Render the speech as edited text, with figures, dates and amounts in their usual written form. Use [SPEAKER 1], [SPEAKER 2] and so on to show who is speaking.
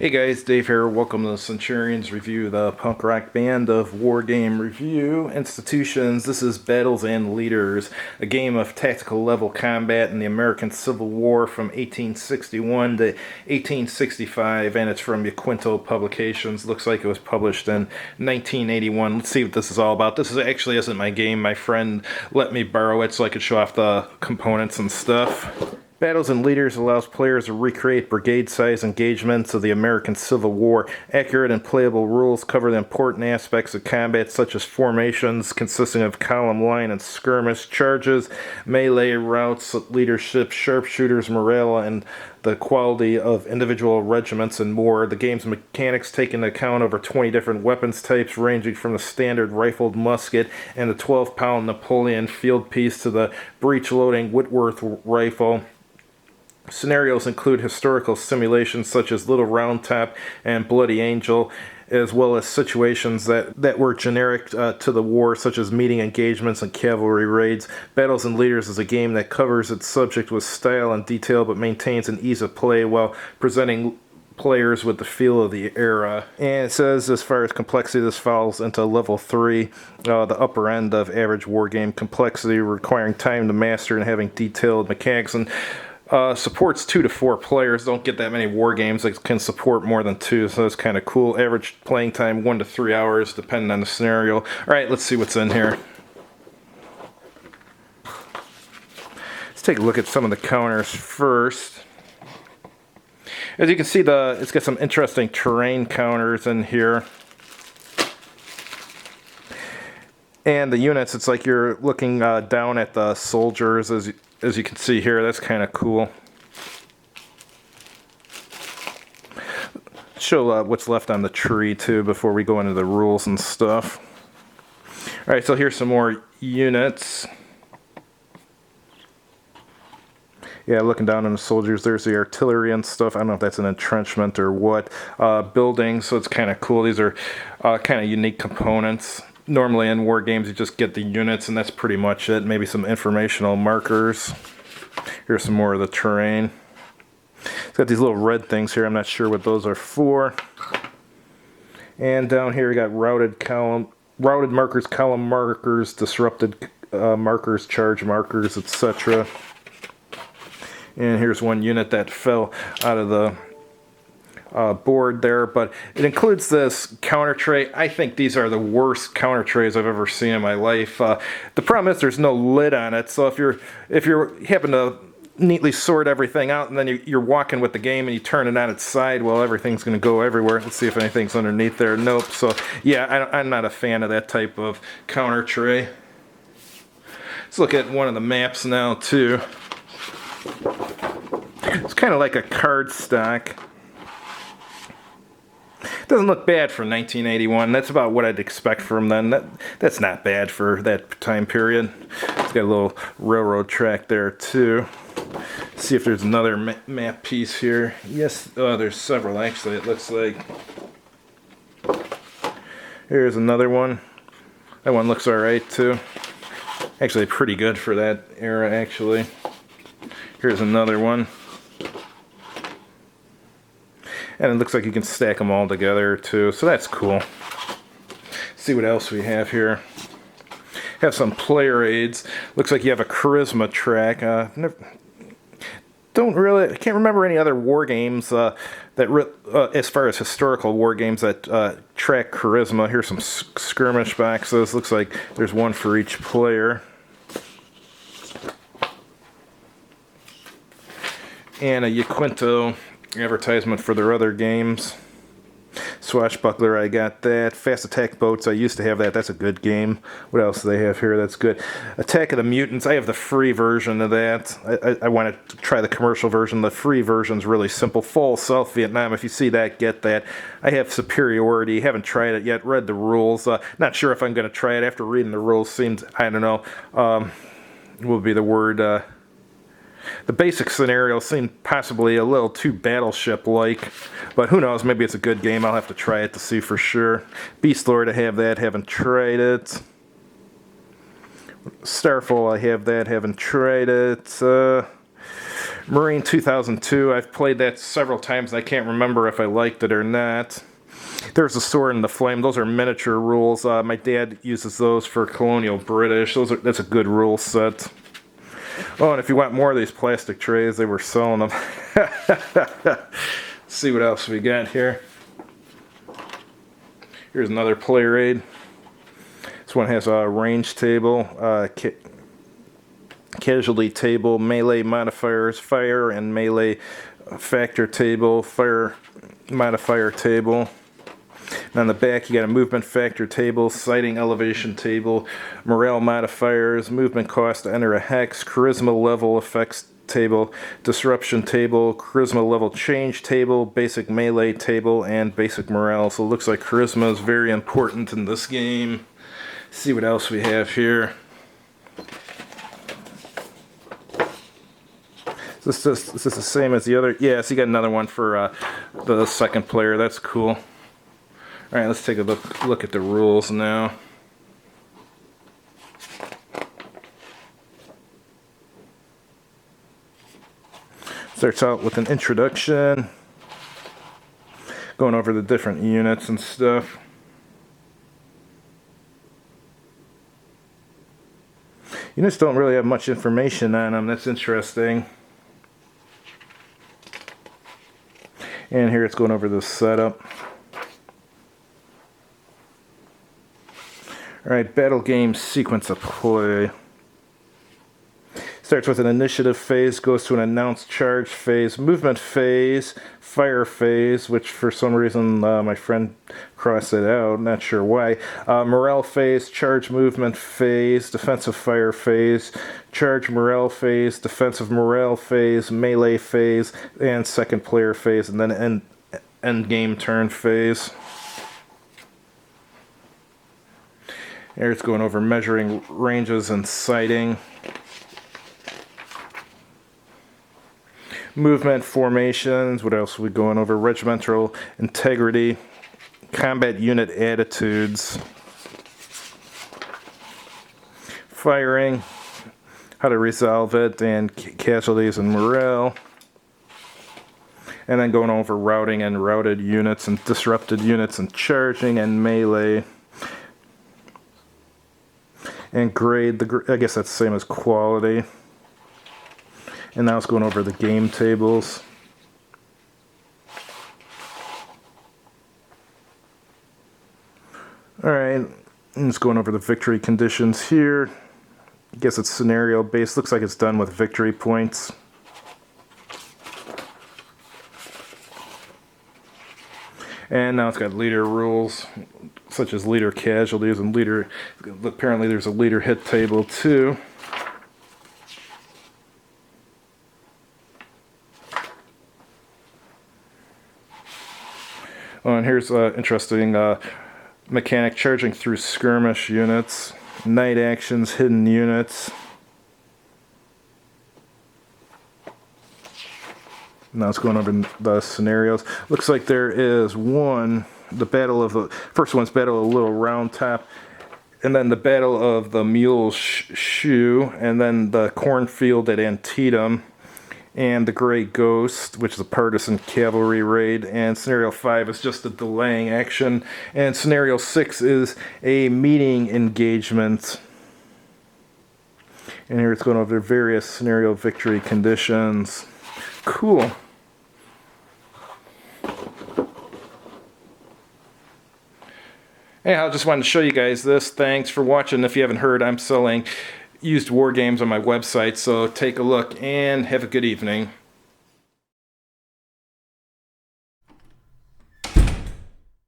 [SPEAKER 1] Hey guys, Dave here. Welcome to the Centurions Review, the punk rock band of Wargame Review Institutions. This is Battles and Leaders, a game of tactical level combat in the American Civil War from 1861 to 1865, and it's from Yaquinto Publications. Looks like it was published in 1981. Let's see what this is all about. This actually isn't my game. My friend let me borrow it so I could show off the components and stuff. Battles and Leaders allows players to recreate brigade-size engagements of the American Civil War. Accurate and playable rules cover the important aspects of combat, such as formations consisting of column, line, and skirmish, charges, melee, routes, leadership, sharpshooters, morale, and the quality of individual regiments, and more. The game's mechanics take into account over 20 different weapons types, ranging from the standard rifled musket and the 12-pound Napoleon field piece to the breech-loading Whitworth rifle. Scenarios include historical simulations such as Little Round Top and Bloody Angel, as well as situations that were generic to the war, such as meeting engagements and cavalry raids. Battles and Leaders is a game that covers its subject with style and detail, but maintains an ease of play while presenting players with the feel of the era. And it says, as far as complexity, this falls into level 3, the upper end of average wargame complexity, requiring time to master and having detailed mechanics. And supports 2 to 4 players. Don't get that many war games that can support more than 2, so that's kind of cool. Average playing time 1 to 3 hours, depending on the scenario. All right, let's see what's in here. Let's take a look at some of the counters first. As you can see, it's got some interesting terrain counters in here. And the units, it's like you're looking down at the soldiers, as you can see here. That's kind of cool. Show what's left on the tree too before we go into the rules and stuff. Alright, so here's some more units. Yeah, looking down on the soldiers, there's the artillery and stuff. I don't know if that's an entrenchment or what. Buildings, so it's kind of cool. These are kind of unique components. Normally in war games you just get the units and that's pretty much it. Maybe some informational markers. Here's some more of the terrain. It's got these little red things here. I'm not sure what those are for. And down here we got routed markers, column markers, disrupted markers, charge markers, etc. And here's one unit that fell out of the board there, but it includes this counter tray. I think these are the worst counter trays I've ever seen in my life. The problem is there's no lid on it, so if you happen to neatly sort everything out and then you're walking with the game and you turn it on its side, well, everything's going to go everywhere. Let's see if anything's underneath there. Nope. So yeah, I'm not a fan of that type of counter tray. Let's look at one of the maps now too. It's kind of like a card stock. Doesn't look bad for 1981. That's about what I'd expect from them. That's not bad for that time period. It's got a little railroad track there too. See if there's another map piece here. Yes, there's several actually. It looks like. Here's another one. That one looks alright too. Actually pretty good for that era actually. Here's another one. And it looks like you can stack them all together too, so that's cool. See what else we have here. Have some player aids. Looks like you have a charisma track. I can't remember any other war games as far as historical war games that track charisma. Here's some skirmish boxes. Looks like there's one for each player. And a Yaquinto advertisement for their other games. Swashbuckler, I got that. Fast Attack Boats, I used to have that. That's a good game. What else do they have here? That's good. Attack of the Mutants, I have the free version of that. I want to try the commercial version. The free version's really simple. Full South Vietnam, if you see that, get that. I have Superiority, haven't tried it yet, read the rules. Not sure if I'm going to try it after reading the rules. Seems, I don't know, what would be the word, the basic scenario seemed possibly a little too Battleship-like, but who knows, maybe it's a good game. I'll have to try it to see for sure. Beast Lord, I have that, haven't tried it. Starfall, I have that, haven't tried it. Marine 2002. I've played that several times. I can't remember if I liked it or not. There's the Sword and the Flame. Those are miniature rules. My dad uses those for Colonial British. That's a good rule set. Oh, and if you want more of these plastic trays, they were selling them. See what else we got here. Here's another player aid. This one has a range table, casualty table, melee modifiers, fire and melee factor table, fire modifier table. And on the back, you got a movement factor table, sighting elevation table, morale modifiers, movement cost to enter a hex, charisma level effects table, disruption table, charisma level change table, basic melee table, and basic morale. So it looks like charisma is very important in this game. See what else we have here. Is this the same as the other? Yeah, so you got another one for the second player. That's cool. Alright, let's take a look at the rules now. Starts out with an introduction, going over the different units and stuff. Units don't really have much information on them. That's interesting. And here it's going over the setup. Alright, battle game sequence of play. Starts with an initiative phase, goes to an announced charge phase, movement phase, fire phase, which for some reason my friend crossed it out, not sure why. Morale phase, charge movement phase, defensive fire phase, charge morale phase, defensive morale phase, melee phase, and second player phase, and then end game turn phase. Here it's going over measuring ranges and sighting. Movement formations. What else are we going over? Regimental integrity. Combat unit attitudes. Firing. How to resolve it. And casualties and morale. And then going over routing and routed units and disrupted units and charging and melee. And grade, I guess that's the same as quality. And now it's going over the game tables. Alright, and it's going over the victory conditions here. I guess it's scenario based. Looks like it's done with victory points. And now it's got leader rules, such as leader casualties and leader. Apparently there's a leader hit table too. Oh, and here's interesting mechanic: charging through skirmish units, night actions, hidden units. Now it's going over the scenarios. Looks like there is one, the battle of the first one's Battle of Little Round Top, and then the Battle of the Mule's Shoe, and then the Cornfield at Antietam, and the Grey Ghost, which is a partisan cavalry raid, and Scenario 5 is just a delaying action, and Scenario 6 is a meeting engagement. And here it's going over various scenario victory conditions. Cool. Hey, I just wanted to show you guys this. Thanks for watching. If you haven't heard, I'm selling used war games on my website, so take a look and have a good evening.